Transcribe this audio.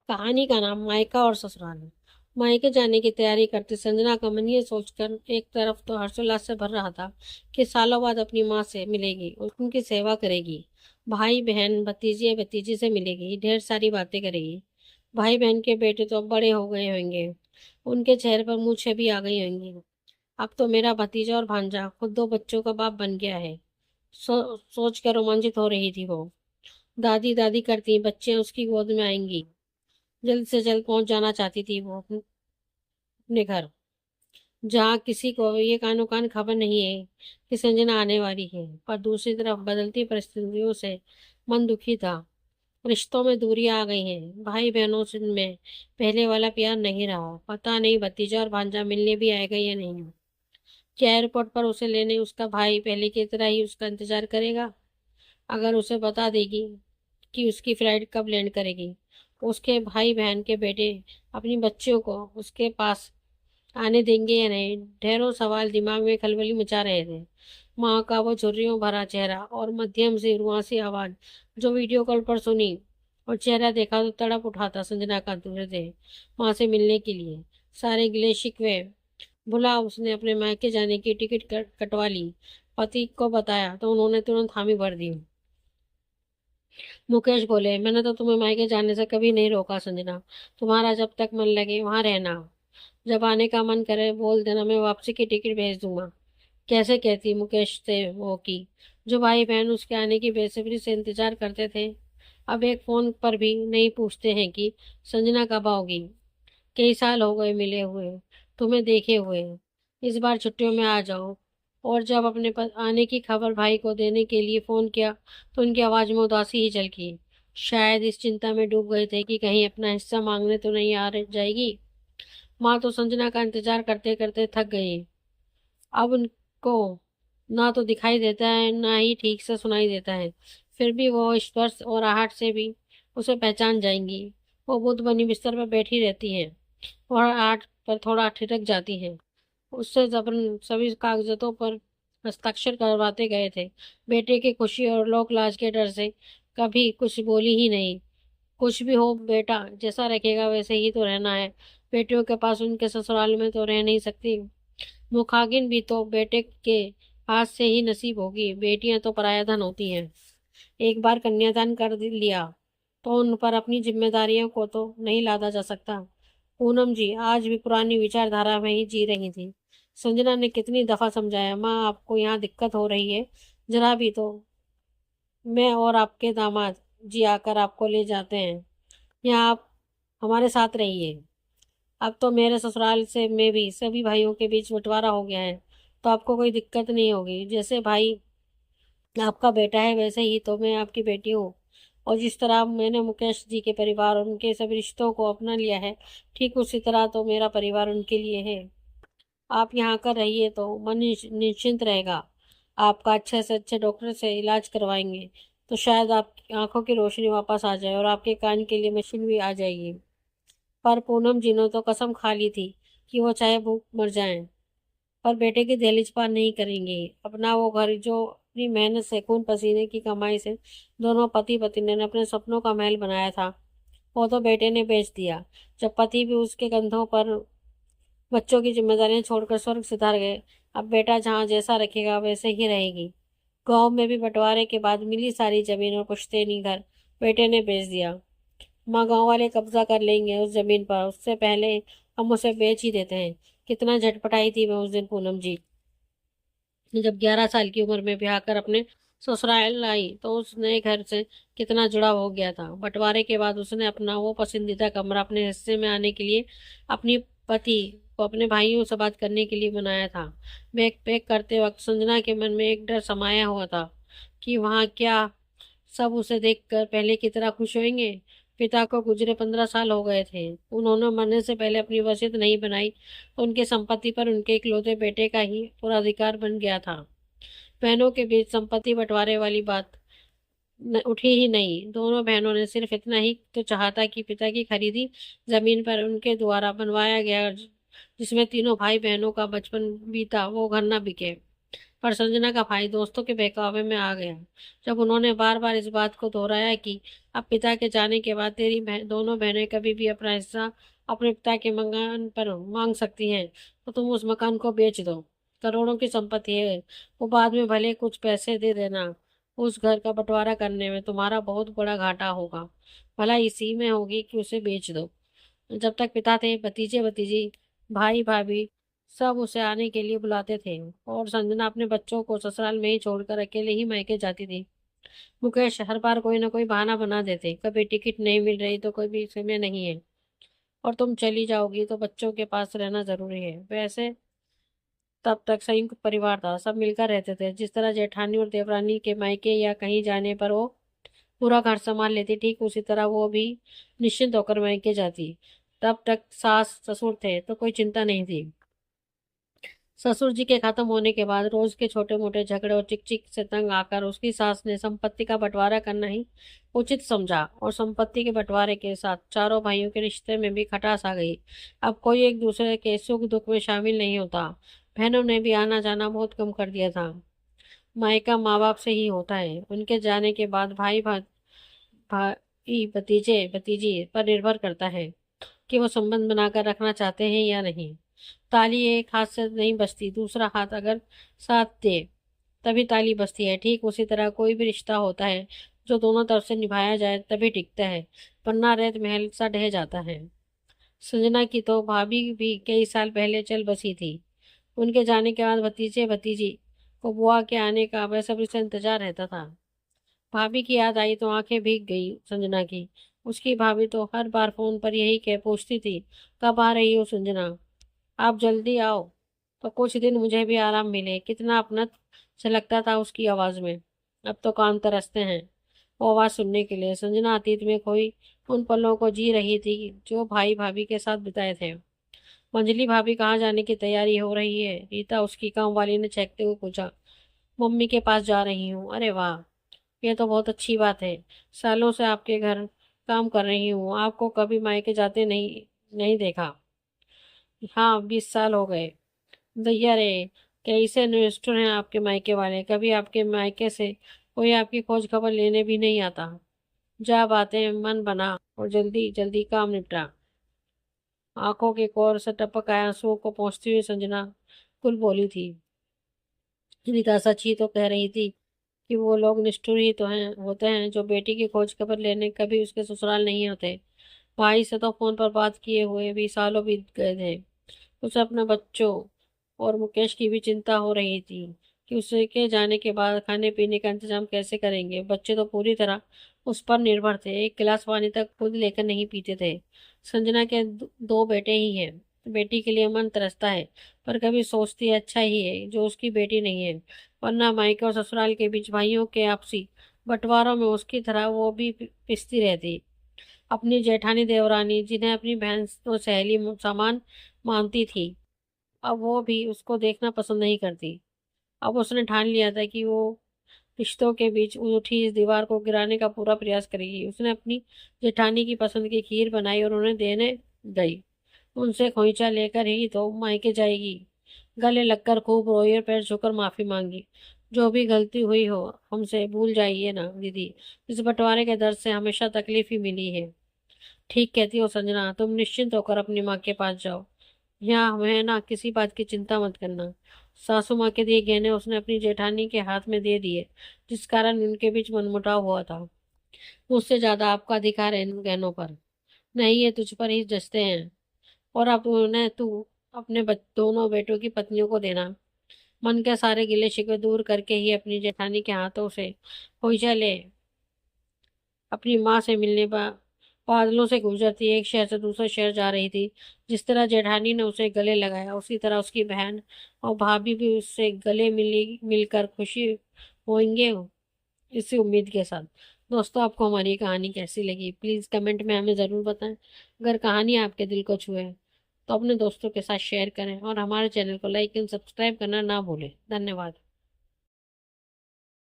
कहानी का नाम मायका और ससुराल है। मायके जाने की तैयारी करती संजना का मन ये सोचकर एक तरफ तो हर्षोल्लास से भर रहा था कि सालों बाद अपनी माँ से मिलेगी और उनकी सेवा करेगी। भाई बहन भतीजे भतीजी से मिलेगी, ढेर सारी बातें करेगी। भाई बहन के बेटे तो अब बड़े हो गए होंगे, उनके चेहरे पर मूछें भी आ गई होंगी। अब तो मेरा भतीजा और भांजा खुद दो बच्चों का बाप बन गया है। सोच कर रोमांचित हो रही थी वो। दादी दादी करती बच्चे उसकी गोद में आएंगी। जल्द से जल्द पहुंच जाना चाहती थी वो अपने घर, जहाँ किसी को ये कानो कान खबर नहीं है कि संजना आने वाली है। पर दूसरी तरफ बदलती परिस्थितियों से मन दुखी था। रिश्तों में दूरियां आ गई हैं, भाई बहनों से में पहले वाला प्यार नहीं रहा। पता नहीं भतीजा और भांजा मिलने भी आएगा या नहीं। क्या एयरपोर्ट पर उसे लेने उसका भाई पहले की तरह ही उसका इंतजार करेगा? अगर उसे बता देगी कि उसकी फ्लाइट कब लैंड करेगी, उसके भाई बहन के बेटे अपनी बच्चियों को उसके पास आने देंगे या नहीं? ढेरों सवाल दिमाग में खलबली मचा रहे थे। माँ का वो झुर्रियों भरा चेहरा और मध्यम सी रुआसी आवाज जो वीडियो कॉल पर सुनी और चेहरा देखा तो तड़प उठाता संजना का हृदय। माँ से मिलने के लिए सारे गिले शिकवे भुला उसने अपने मायके जाने की टिकट कटवा ली। पति को बताया तो उन्होंने तुरंत हामी भर दी। मुकेश बोले, मैंने तो तुम्हें मायके जाने से कभी नहीं रोका संजना, तुम्हारा जब तक मन लगे वहां रहना। जब आने का मन करे बोल देना, मैं वापसी की टिकट भेज दूंगा। कैसे कहती मुकेश से वो की जो भाई बहन उसके आने की बेसब्री से इंतजार करते थे, अब एक फोन पर भी नहीं पूछते हैं कि संजना कब आओगी। कई साल हो गए मिले हुए, तुम्हें देखे हुए। इस बार छुट्टियों में आ जाओ। और जब अपने आने की खबर भाई को देने के लिए फोन किया तो उनकी आवाज में उदासी ही झलकी। शायद इस चिंता में डूब गए थे कि कहीं अपना हिस्सा मांगने तो नहीं जाएगी। माँ तो संजना का इंतजार करते करते थक गई। अब उनको ना तो दिखाई देता है ना ही ठीक से सुनाई देता है, फिर भी वो स्पर्श और आहट से भी उसे पहचान जाएंगी। वो बुद्ध बनी बिस्तर पर बैठी रहती है और आहट पर थोड़ा ठिठक जाती है। उससे जबरन सभी कागजातों पर हस्ताक्षर करवाते गए थे। बेटे की खुशी और लोक लाज के डर से कभी कुछ बोली ही नहीं। कुछ भी हो बेटा जैसा रखेगा वैसे ही तो रहना है। बेटियों के पास उनके ससुराल में तो रह नहीं सकती। मुखागिन भी तो बेटे के हाथ से ही नसीब होगी, बेटियां तो पराया धन होती हैं। एक बार कन्यादान कर लिया तो उन पर अपनी जिम्मेदारियों को तो नहीं लादा जा सकता। पूनम जी आज भी पुरानी विचारधारा में ही जी रही थी। संजना ने कितनी दफा समझाया, माँ आपको यहाँ दिक्कत हो रही है, जरा भी तो मैं और आपके दामाद जी आकर आपको ले जाते हैं। यहाँ आप हमारे साथ रहिए। अब तो मेरे ससुराल से में भी सभी भाइयों के बीच बंटवारा हो गया है, तो आपको कोई दिक्कत नहीं होगी। जैसे भाई आपका बेटा है वैसे ही तो मैं आपकी बेटी हूँ। और जिस तरह मैंने मुकेश जी के परिवार और उनके सभी रिश्तों को अपना लिया है, ठीक उसी तरह तो मेरा परिवार उनके लिए है। आप यहाँ कर रहिए तो मन निश्चिंत रहेगा। आपका अच्छे से अच्छे डॉक्टर से इलाज करवाएंगे तो शायद आपकी आंखों की रोशनी वापस आ जाए और आपके कान के लिए मशीन भी आ जाएगी। पर पूनम जी ने तो कसम खा ली थी कि वो चाहे भूख मर जाएं पर बेटे की दहलीज पार नहीं करेंगे। अपना वो घर जो अपनी मेहनत से खून पसीने की कमाई से दोनों पति पत्नी ने अपने सपनों का महल बनाया था, वो तो बेटे ने बेच दिया। जब पति भी उसके कंधों पर बच्चों की जिम्मेदारियां छोड़कर स्वर्ग सिधार गए, अब बेटा जहाँ जैसा रखेगा वैसे ही रहेगी। गांव में भी बंटवारे के बाद मिली सारी जमीन और पुश्तैनी घर बेटे ने बेच दिया। माँ गांव वाले कब्जा कर लेंगे उस जमीन पर, उससे पहले हम उसे बेच ही देते हैं। कितना झटपटाई थी मैं उस दिन पूनम जी, जब 11 साल की उम्र में ब्याह कर अपने ससुराल आई तो उस नए घर से कितना जुड़ाव हो गया था। बंटवारे के बाद उसने अपना वो पसंदीदा कमरा अपने हिस्से में आने के लिए अपनी पति को अपने भाइयों से बात करने के लिए बनाया था। बैग पैक करते वक्त संजना के मन में एक डर समाया हुआ था कि वहाँ क्या सब उसे देखकर पहले की तरह खुश होंगे। पिता को गुजरे 15 साल हो गए थे, उन्होंने मरने से पहले अपनी वसीयत नहीं बनाई तो उनकी संपत्ति पर उनके इकलौते बेटे का ही पूरा अधिकार बन गया था। बहनों के बीच संपत्ति बंटवारे वाली बात उठी ही नहीं। दोनों बहनों ने सिर्फ इतना ही तो चाहा था कि पिता की खरीदी जमीन पर उनके द्वारा बनवाया गया जिसमें तीनों भाई बहनों का बचपन बीता वो घर न बिके। पर संजना का भाई दोस्तों के बहकावे में आ गया जब उन्होंने बार बार इस बात को दोहराया कि अब पिता के जाने के बाद तेरी दोनों बहनें कभी भी अपना हिस्सा अपने पिता के मकान पर मांग सकती हैं, तो तुम उस मकान को बेच दो। करोड़ों की संपत्ति है, वो बाद में भले कुछ पैसे दे देना। उस घर का बंटवारा करने में तुम्हारा बहुत बड़ा घाटा होगा, भला इसी में होगी कि उसे बेच दो। जब तक पिता थे, भतीजे भतीजी, भाई भाभी सब उसे आने के लिए बुलाते थे, और संजना अपने बच्चों को ससुराल में ही छोड़कर अकेले ही मायके जाती थी। मुकेश हर बार कोई ना कोई बहाना बना देते, कभी टिकट नहीं मिल रही तो कोई भी समय नहीं है, और तुम चली जाओगी तो बच्चों के पास रहना जरूरी है। वैसे तब तक संयुक्त परिवार था, सब मिलकर रहते थे। जिस तरह जेठानी और देवरानी के मायके या कहीं जाने पर वो पूरा घर संभाल लेती, ठीक उसी तरह वो भी निश्चिंत होकर मायके जाती। तब तक सास ससुर थे तो कोई चिंता नहीं थी। ससुर जी के खत्म होने के बाद रोज के छोटे मोटे झगड़े और चिक चिक से तंग आकर उसकी सास ने संपत्ति का बंटवारा करना ही उचित समझा, और संपत्ति के बंटवारे के साथ चारों भाइयों के रिश्ते में भी खटास आ गई। अब कोई एक दूसरे के सुख दुख में शामिल नहीं होता। बहनों ने भी आना जाना बहुत कम कर दिया था। मायका माँ बाप से ही होता है, उनके जाने के बाद भाई भतीजे भतीजी पर निर्भर करता है कि वो संबंध बनाकर रखना चाहते हैं या नहीं। ताली एक हाथ से नहीं बजती, दूसरा हाथ अगर साथ दे तभी ताली बजती है। ठीक उसी तरह कोई भी रिश्ता होता है जो दोनों तरफ से निभाया जाए तभी टिकता है, वरना रेत महल सा ढह जाता है। संजना की तो भाभी भी कई साल पहले चल बसी थी। उनके जाने के बाद भतीजे भतीजी को बुआ के आने का बेसब्री से इंतजार रहता था। भाभी की याद आई तो आंखें भीग गई संजना की। उसकी भाभी तो हर बार फोन पर यही कह पूछती थी, कब आ रही हो संजना, आप जल्दी आओ तो कुछ दिन मुझे भी आराम मिले। कितना अपनत से लगता था उसकी आवाज में। अब तो कान तरसते हैं वो आवाज सुनने के लिए। संजना अतीत में खोई उन पलों को जी रही थी जो भाई भाभी के साथ बिताए थे। मंजली भाभी कहाँ जाने की तैयारी हो रही है, रीता उसकी काम वाली ने चेकते हुए पूछा। मम्मी के पास जा रही हूँ। अरे वाह, ये तो बहुत अच्छी बात है। सालों से आपके घर काम कर रही हूँ, आपको कभी मायके जाते नहीं नहीं देखा। हाँ, 20 साल हो गए। दैया रे, कैसे निष्ठुर हैं आपके मायके वाले, कभी आपके मायके से कोई आपकी खोज खबर लेने भी नहीं आता। जा बातें मन बना और जल्दी जल्दी काम निपटा। आंखों के कोर से टपक आए आंसुओं को पहुंचती हुई संजना कुल बोली थी। रीता सच ही तो कह रही थी कि वो लोग निष्ठुर ही तो हैं होते हैं जो बेटी की खोज खबर लेने कभी उसके ससुराल नहीं होते। भाई से तो फोन पर बात किए हुए भी सालों बीत गए थे। उसे अपने बच्चों और मुकेश की भी चिंता हो रही थी कि उसे के जाने के बाद खाने पीने का इंतजाम कैसे करेंगे। बच्चे तो पूरी तरह उस पर निर्भर थे, एक गिलास पानी तक खुद लेकर नहीं पीते थे। संजना के दो बेटे ही हैं, बेटी के लिए मन तरसता है, पर कभी सोचती है अच्छा ही है जो उसकी बेटी नहीं है, वरना मायके और ससुराल के बीच भाइयों के आपसी बंटवारों में उसकी तरह वो भी पिसती रहती। अपनी जेठानी देवरानी जिन्हें अपनी बहन तो सहेली समान मानती थी, अब वो भी उसको देखना पसंद नहीं करती। अब उसने ठान लिया था कि वो रिश्तों के बीच उठी इस दीवार को गिराने का पूरा प्रयास करेगी। उसने अपनी जेठानी की पसंद की खीर बनाई और उन्हें देने गई। उनसे खोइचा लेकर ही तो मायके जाएगी। गले लगकर खूब रोई और पैर छूकर माफी मांगी। जो भी गलती हुई हो हमसे भूल जाइए ना दीदी, इस बंटवारे के दर्द से हमेशा तकलीफ ही मिली है। ठीक कहती हो संजना, तुम निश्चिंत होकर अपनी माँ के पास जाओ। यहाँ हमें ना किसी बात की चिंता मत करना। सासू माँ के दिए गहने उसने अपनी जेठानी के हाथ में दे दिए, जिस कारण उनके बीच मनमुटाव हुआ था। मुझसे ज्यादा आपका अधिकार है इन गहनों पर, नहीं ये तुझ पर ही जचते हैं, और अब उन्हें तू अपने दोनों बेटों की पत्नियों को देना। मन के सारे गिले शिकवे दूर करके ही अपनी जेठानी के हाथों से खोइचा ले अपनी माँ से मिलने बादलों से गुजरती एक शहर से दूसरे शहर जा रही थी। जिस तरह जेठानी ने उसे गले लगाया, उसी तरह उसकी बहन और भाभी भी उससे गले मिलकर खुशी होंगे, इसी उम्मीद के साथ। दोस्तों, आपको हमारी ये कहानी कैसी लगी प्लीज़ कमेंट में हमें ज़रूर बताएं। अगर कहानी आपके दिल को छुए तो अपने दोस्तों के साथ शेयर करें, और हमारे चैनल को लाइक एंड सब्सक्राइब करना ना भूलें। धन्यवाद।